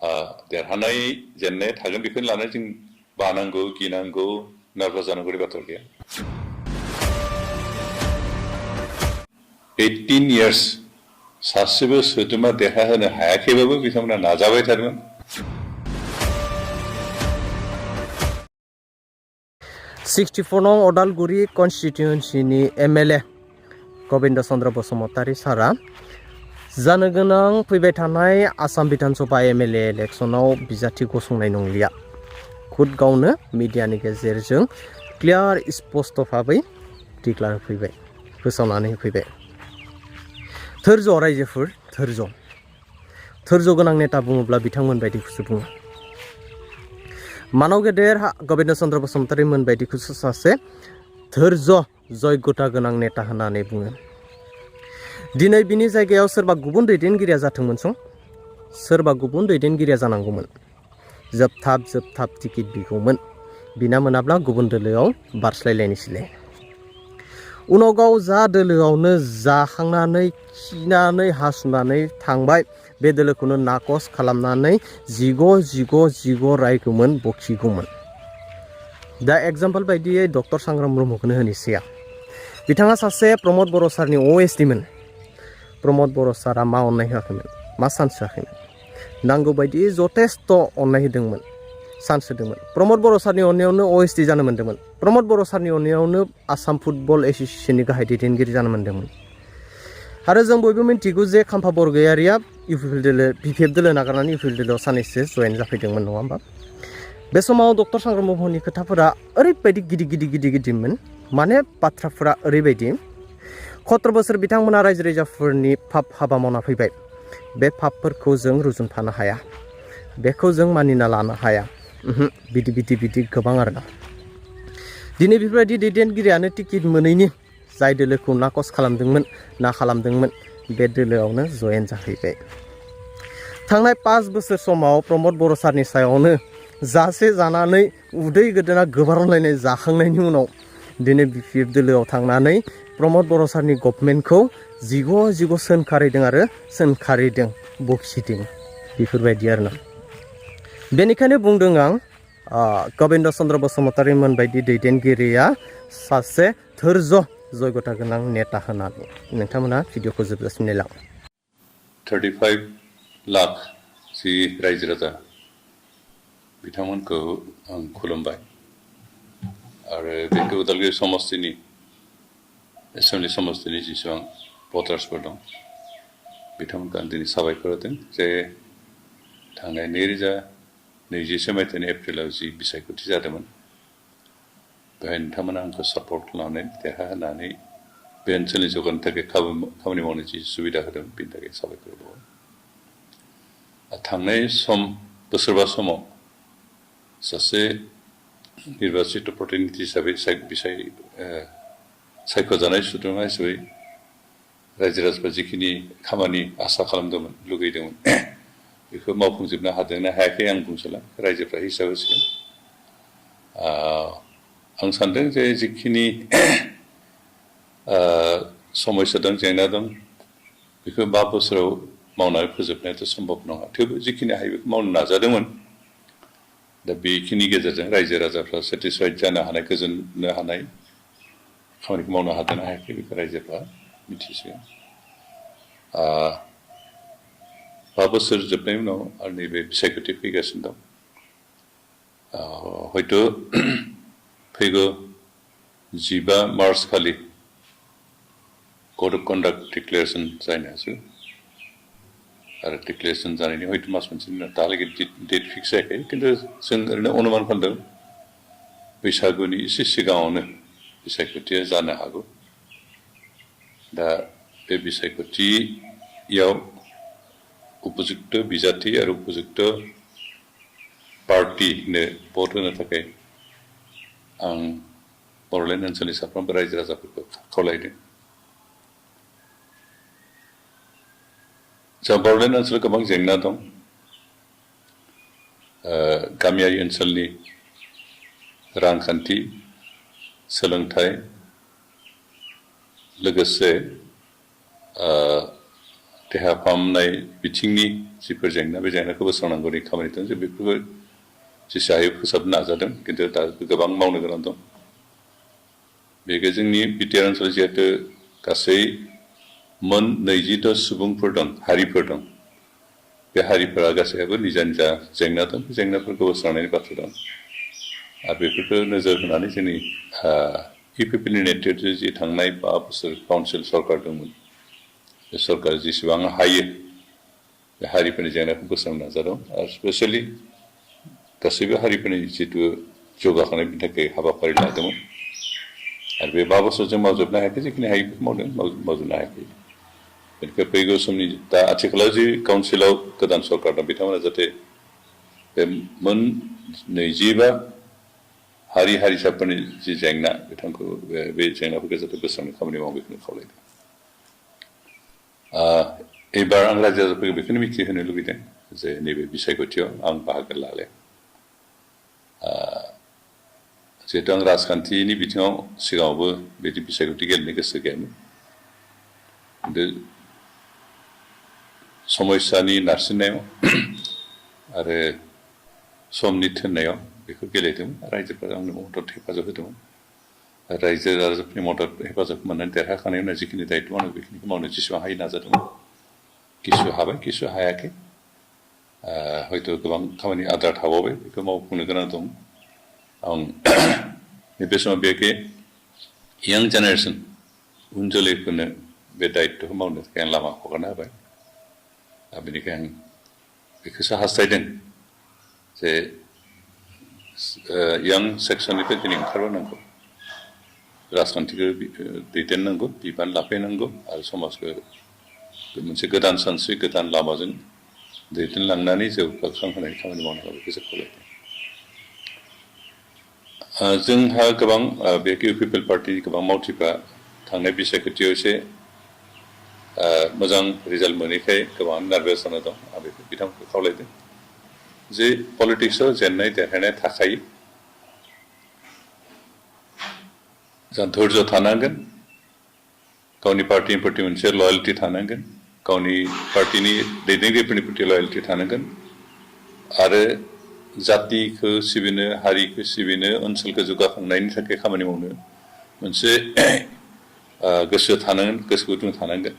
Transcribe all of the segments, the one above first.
देरहानाय जेननाय थागोन बेखौनो लानानै जों बानांगौ गिनांगौ नार्भास जानांगौ बाथ्रा गैया 18 years सासेबो सोद्रोमा देरहाहोनो हायाखैबाबो बिथांमोना नाजाबाय थादोंमोन 64 नं अदालगुरि कन्स्टिट्युएन्सिनि एमएलए गबिन्द चन्द्र बसुमतारी सारा जानो गोनां फैबाय थानाय आसाम विधानसभा एमएलए इलेक्शनाव बिजाथि गसंनाय नंलिया खुद गावनो मिडियानि गेजेरजों क्लियार स्पष्ट भाबै डिक्लार होफैबाय फोसावनानै होफैबाय धोर्ज रायजोफोर धोर्ज गोनां नेता बुङोब्ला बिथांमोन बायदिखौसो बुङो मानव गेदेर गबिन्द चन्द्र बसुमतारी मोन बायदिखौसो सासे धोर्ज जयगता गोनां नेता होननानै बुङो दिनै बिनि जायगायाव सोरबा गुबुन दैदेनगिरिया जाथोंमोनसं सोरबा गुबुन दैदेनगिरिया जानांगौमोन जोबथाब टिकेट बिगौमोन बिना मोनाब्ला गुबुन दोलोआव बारस्लायलायनोसैलाय उनाव गाव जा दोलोआवनो जाखांनानै खिनानै हासुनानै थांबाय बे दोलोखौनो नाकस खालामनानै जिग' रायगौमोन बखिगौमोन दा एग्जाम्पल बायदियै डक्टर सांग्राम ब्रह्मखौनो होनोसै बिथाङा सासे प्रमद बर' सारनि OSD मोन प्रमद बर' सारा मा अननाय होआखैमोन मा चान्स होआखैमोन नांगौ बायदि जथेस्थ अननाय होदोंमोन चान्स होदोंमोन प्रमद बर' सारनि अननायावनो OSD जानो मोन्दोंमोन प्रमद बर' सारनि अननायावनो आसाम फुटबल एसोसिएशननि गाहाय दैदेनगिरि जानो मोन्दोंमोन आरो जों बयबो मिन्थिगौ जे खाम्फा बरगयारिया BPF दोलो नागारनानै UPL दोलोआव सानैसो जयेन जाफैदोंमोन नङा होमबा बे समाव डक्टर सांग्राम ब्रह्मनि खोथाफोरा ओरैबायदि गिदिरमोन माने बाथ्राफोरा ओरैबायदि 17 बोसोर बिथांमोना रायजो राजाफोरनि पाप हाबा मावना फैबाय बे पापफोरखौ जों रुजुनफानो हाया बेखौ जों मानिना लानो हाया बिदि गोबां आरोना दिनै बेफोरबायदि दैदेनगिरियानो टिकेट मोनैनि जाय दोलोखौ नाकस खालामदोंमोन बे दोलोआवनो जयेन जाहैबाय थांनाय 5 बोसोर समाव प्रमद बर' सारनि सायावनो जासे जानानै उदै गोदोना गोबारलायनाय जाखांनायनि उनाव दिनै BPF दोलोआव थांनानै प्रमद बर' सारनि गभर्नमेन्टखौ जिग' सोनखारिदों बखिदों बेफोरबायदि आरोना बेनिखायनो बुंदों आं गबिन्द चन्द्र बसुमतारी मोन बायदि दैदेनगिरिया सासे धोर्ज जयगता गोनां नेता होननानै नोंथांमोना भिडिअखौ जोबजासिम नायलां 35 लाख जि रायजो राजा बिथांमोनखौ आं खुलुमबाय आरो बे उदालगुरि समस्तिनि एसेम्बलि समस्तिनि जेसेबां भटार्सफोर दं बिथांमोनखौ आं दिनै साबायखर होदों जे थांनाय 2020 मायथाइनि एप्रिलाव जि बिसायख'थि जादोंमोन बेहाय नोंथांमोना आंखौ सापर्ट खालामनानै देरहाहोनानै बे ओनसोलनि जौगानो थाखाय खामानि मावनो जि सुबिदा होदों बेनि थाखाय साबायखर बावो थांनाय बोसोरबा समाव सासे निर्बाचित प्रतिनिधि हिसाबै सायख'जानाय सुद्रोमा हिसाबै रायजो राजाफ्रा जिखिनि खामानि आसा खालामदोंमोन लुगैदोंमोन बेखौ मावफुंजोबनो हादोंना हायाखै आं बुंसोला रायजोफ्रा हिसाब होसिगोन आं सानदों जे जिखिनि समस्या दं जेंना दं बेखौ 5 बोसोराव मावनानै फोजोबनायाथ' सम्भब नङा थेवबो जिखिनि हायो बेखौ मावनो नाजादोंमोन दा बेखिनि गेजेरजों रायजो राजाफ्रा सेटिसफाइड जानो हानाय गोजोननो हानाय खामानिखौ मावनो हादोंना हायाखै बेखौ रायजोफ्रा मिथिसिगोन 5 बोसोर जोबनायनि उनाव आरो नैबे बिसायख'थि फैगासिनो दं हयथ' फैगौ 15 मार्च खालि कड अफ कन्डाक्ट डिक्लेरेसन जानो हागौ आरो डिक्लेरेसन जानायनि हयथ' मास मोनसेनि उनाव दाहालागै डेट फिक्स जायाखै खिन्थु जों ओरैनो अनुमान खालामदों बैसागुनि एसे सिगाङावनो बिसायख'थिया जानो हागौ दा बे बिसायख'थियाव उपजुक्त बिजाथि आरो उपजुक्त पार्टिनो भट होनो थाखाय आं बड'लेण्ड ओनसोलनि साफ्रोमबो रायजो राजाफोरखौ खावलायदों जोंहा बड'लेण्ड ओनसोलाव गोबां जेंना दं गामियारि ओनसोलनि रांखान्थि सोलोंथाइ लोगोसे देहा फाहामनाय बिथिंनि जिफोर जेंना बे जेंनाखौ बोस्रांनांगौनि खामानि दं जों बेफोरखौ जेसे हायो फोसाबनो नाजादों खिन्थु दा गोबां मावनो गोनां दं बेखौ जोंनि बिटिआर ओनसोलाव जिहेतु गासै मोन 22 सुबुंफोर दं हारिफोर दं बे हारिफोरा गासैहाबो निजा निजा जेंना दं बे जेंनाफोरखौ बोस्रांनायनि बाथ्रा दं आरो बेफोरखौ नोजोर होनानै जोंनि इउपिपिएलनि नेतृत्वजों जि थांनाय 5 बोसोर काउन्सिल सरकार दंमोन बे सरकार जेसेबां हायो बे हारिफोरनि जेंनाखौ बोस्रांनो नाजादों आरो स्पेसियेलि गासैबो हारिफोरनि जितु जौगाखांनायनि थाखाय हाबाफारि लादोंमोन आरो बे 5 बोसोर जों मावजोबनो हायाखै जिखिनि हायो बेखौ मावदों मावजोबनो हायाखै बेनिफ्राय फैगौ समनि दा आथिखालाव जि काउन्सिलाव गोदान सरकार दं बिथांमोना जाहाथे बे मोन 25 हारि हारिसाफोरनि जि जेंना बिथांखौ बे जेंनाफोरखौ जाहाथे बोस्रांनो खामानि मावो बेखौनो खावलायदों एबार आं रायजो राजाफोरखौ बेखौनो मिथिहोनो लुबैदों जे नैबे बिसायख'थियाव आं बाहागो लाले जिहेतु आं राजखान्थिनि बिथिङाव सिगाङावबो बिदि बिसायख'थि गेलेनो गोसो गैयामोन खिन्थु समस्यानि नारसिननायाव आरो समनि थिननायाव बेखौ गेलेदोंमोन रायजोफोरा आंनो मदद हेफाजाब होदोंमोन रायजो राजाफोरनि मदद हेफाजाब मोननानै देरहाखांनायनि उनाव जिखिनि दायित्व आं बेखिनिखौ मावनो जेसेबां हायो नाजादोंमोन किसु हाबाय किसु हायाखै हयथ' गोबां खामानि आद्रा थाबावबाय बेखौ मावफुंनो गोनां दं आं नैबे समाव बेखि यां जेनेरेसन उन जोलैफोरनो बे दायित्वखौ मावनो थाखाय आं लामा हगारना होबाय बेनिखायनो आं बेखौसो हास्थायदों जे यां सेक्सननिफ्राय दिनै ओंखारबोनांगौ राजखान्थिखौ दैदेननांगौ बिबान लाफैनांगौ आरो समाजखौ मोनसे गोदान सानस्रि गोदान लामाजों दैदेनलांनानै जौगाखांहोनाय खामानि मावनांगौ बेखौसो खावलायदों जोंहा गोबां बे इउपिपिएल पार्टिनि गोबां मावथिफ्रा थांनाय बिसायख'थियाव एसे मोजां रिजाल्ट मोनैखाय गोबां नार्भास जाना दं आं बेखौ बिथांमोनखौ खावलायदों जे पलिटिक्सआव जेननाय देरहानाय थाखायो जों धैर्य थानांगोन गावनि पार्टिनि प्रति मोनसे लयेल्टि थानांगोन गावनि पार्टिनि दैदेनगिरिफोरनि प्रति लयेल्टि थानांगोन आरो जातिखौ सिबिनो हारिखौ सिबिनो ओनसोलखौ जौगाखांनायनि थाखाय खामानि मावनो मोनसे गोसो थानांगोन गोसो गुदुं थानांगोन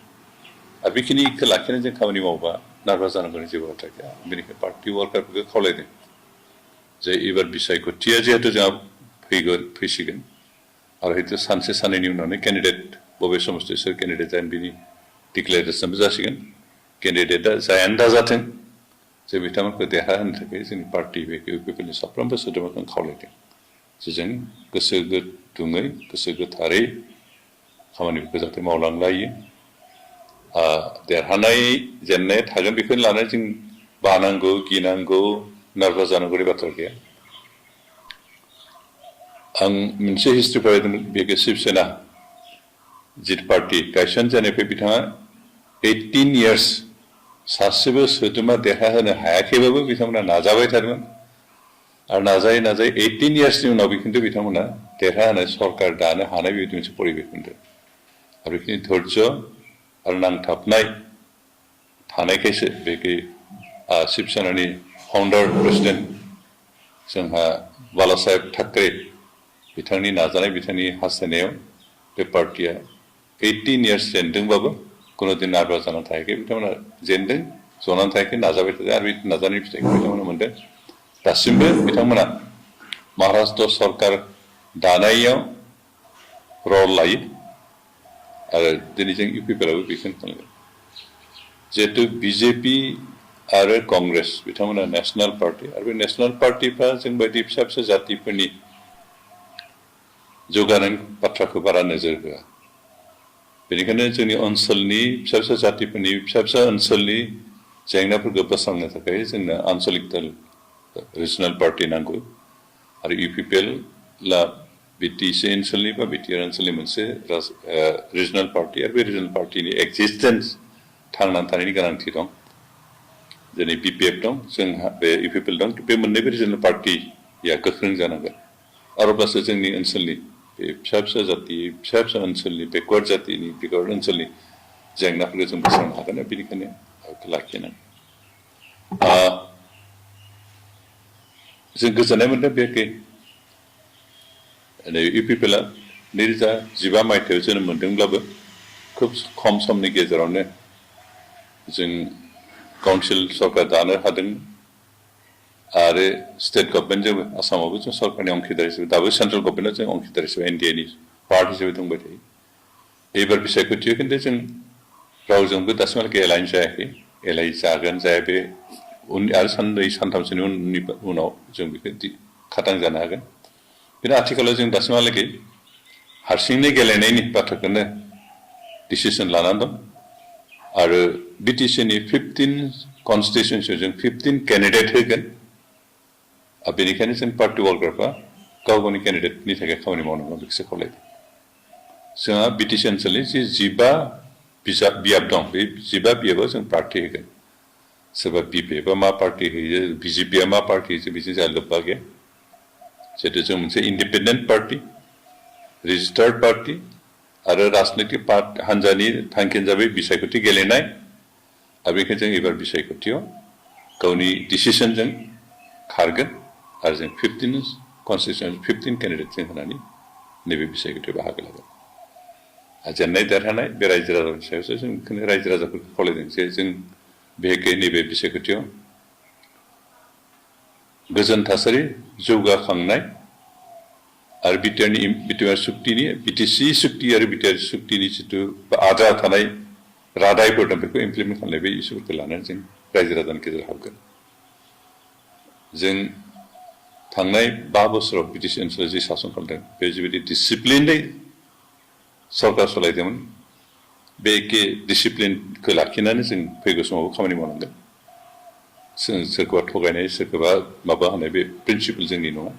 आरो बेखिनिखौ लाखिनानै जों खामानि मावोबा नार्भास जानांगौनि जेबो बाथ्रा गैया बेनिखायनो पार्टि वार्कारफोरखौ खावलायदों जे एबार बिसायख'थिया जिहेतु जोंहा फैसिगोन आरो हयथ' सानसे साननैनि उनावनो केन्डिडेट बबे समस्थियाव सोर केन्डिडेट जागोन बिनि डिक्लेरेसनबो जासिगोन केन्डिडेटआ जायानो दाजाथों जे बिथांमोनखौ देरहाहोनो थाखाय जोंनि पार्टि बे इउपिपिएलनि साफ्रोमबो सोद्रोमाखौ खावलायदों जे जों गोसो गुदुङै गोसो गोथारै खामानिफोरखौ जाहाथे मावलांलायो देरहानाय जेननाय थागोन बेखौनो लानानै जों बानांगौ गिनांगौ नार्भास जानांगौनि बाथ्रा गैया आं मोनसे हिस्ट्रि फरायदोंमोन बेखौ शिबसेना जित पार्टि गायसनजानायनिफ्राय बिथाङा 18 years सासेबो सोद्रोमा देरहाहोनो हायाखैबाबो बिथांमोना नाजाबाय थादोंमोन आरो नाजायै नाजायै 18 yearsनि उनावबो खिन्थु बिथांमोना देरहाहोनाय सरकार दानो हानाय बेबायदि मोनसे परिबेख मोनदों आरो बेखिनि धैर्य आरो नांथाबनाय थानायखायसो बेखि शिबसेनानि फाउन्डार प्रेसिडेन्ट जोंहा बालासाहेब ठाकरे बिथांनि नाजानाय बिथांनि हास्थायनायाव बे पार्टिया 18 years जेनदोंबाबो कुनु दिन नार्भास जानानै थायाखै बिथांमोना जेनदों जनानै थायाखै नाजाबाय थादों आरो बे नाजानायनि फिथाइखौ बिथांमोना मोनदों दासिमबो बिथांमोना महाराष्ट्र सरकार दानायाव रल लायो आरो दिनै जों इउपिपिएलआबो बेखौनो खालामगोन जिहेतु बिजेपि आरो कंग्रेस बिथांमोना नेशनेल पार्टि आरो बे नेशनेल पार्टिफ्रा जोंबायदि फिसा फिसा जातिफोरनि जौगानायनि बाथ्राखौ बारा नोजोर होआ बेनिखायनो जोंनि ओनसोलनि फिसा फिसा जातिफोरनि फिसा फिसा ओनसोलनि जेंनाफोरखौ बोस्रांनो थाखाय जोंनो आन्चलिक दल रिजनेल पार्टि नांगौ आरो इउपिपिएलआ बिटिसि ओनसोलनि बा बिटिआर ओनसोलनि मोनसे रिजनेल पार्टि आरो बे रिजनेल पार्टिनि एक्जिस्टेन्स थांनानै थानायनि गोनांथि दं दिनै बिपिएफ दं जोंहा बे इउपिपिएल दं बे मोननैबो रिजनेल पार्टिया गोख्रों जानांगोन आरो अब्लासो जोंनि ओनसोलनि बे फिसा फिसा जाति फिसा फिसा ओनसोलनि बेकवार्ड जातिनि बेकवार्ड ओनसोलनि जेंनाफोरखौ जों बोस्रांनो हागोन बेनिखायनो लाखिनांगोन जों गोजोननाय मोनदों बेखै इउपिपिएलआ 2015 मायथाइयाव जोनोम मोनदोंब्लाबो खोब खम समनि गेजेरावनो जों काउन्सिल सरकार दानो हादों आरो स्टेट गभर्नमेन्टजोंबो आसामावबो जों सरकारनि अंखिदार हिसाबै दाबो सेन्ट्रेल गभर्नमेन्टआ जों अंखिदार हिसाबै एनडिएनि पार्ट हिसाबै दंबाय थायो एबार बिसायख'थियाव खिन्थु जों रावजोंबो दासिमहालागै एलाइन जायाखै एलाइन जागोन जाया बे आरो साननै सानथामसोनि उनाव जों बेखौ खातां जानो हागोन बेनो आथिखालाव जों दासिमहालागै हारसिंनो गेलेनायनि बाथ्राखौनो डिसिसन लानानै दं आरो बिटिसिनि 15 कनस्टिटुयेन्सियाव जों 15 केन्डिडेट होगोन बेनिखायनो जों पार्टि वर्कारफ्रा गाव गावनि केन्डिडेटनि थाखाय खामानि मावनांगौ बेखौसो खावलायदों जोंहा बिटिसि ओनसोलनि जि 15 बियाब दं बे 15 बियाबाव जों पार्टि होगोन सोरबा बिपिएफआ मा पार्टि होयो बिजेपिआ मा पार्टि होयो बेजों जोंहा लोब्बा गैया जिहेतु जों मोनसे इन्डिपेन्डेन्ट पार्टि रेजिस्टार्ड पार्टि आरो राजनैतिक हान्जानि थांखियानो जाबाय बिसायख'थि गेलेनाय आरो बेखायनो जों एबार बिसायख'थियाव गावनि डिसिसनजों खारगोन आरो जों 15 कनस्टिटिउन्सि 15 केन्डिडेट जों होनानै नैबे बिसायख'थियाव बाहागो लागोन जेननाय देरहानाय बे रायजो राजानि सायावसो जों बेखौनो रायजो राजाफोरखौ खावलायदों जे जों बेखै नैबे बिसायख'थियाव गोजोन थासारि जौगाखांनाय आरो बिटिआर सुक्तिनि बिटिसि सुक्ति आरो बिटिआर सुक्तिनि जिथु आद्रा थानाय रादायफोर दं बेखौ इमप्लिमेन्ट खालामनाय बे इस्युफोरखौ लानानै जों रायजो राजानि गेजेराव हाबगोन जों थांनाय 5 बोसोराव बिटिसि ओनसोलाव जि सासन खालामदों बे जिबायदि डिसिप्लिनै सरकार सालायदोंमोन बे एखे डिसिप्लिनखौ लाखिनानै जों फैगौ समावबो खामानि मावनांगोन सोरखौबा थगायनाय सोरखौबा माबा होनाय बे प्रिन्सिपल जोंनि नङा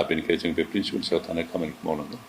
बेनिखायनो जों बे प्रिन्सिपल सायाव थानाय खामानिखौ मावनांगोन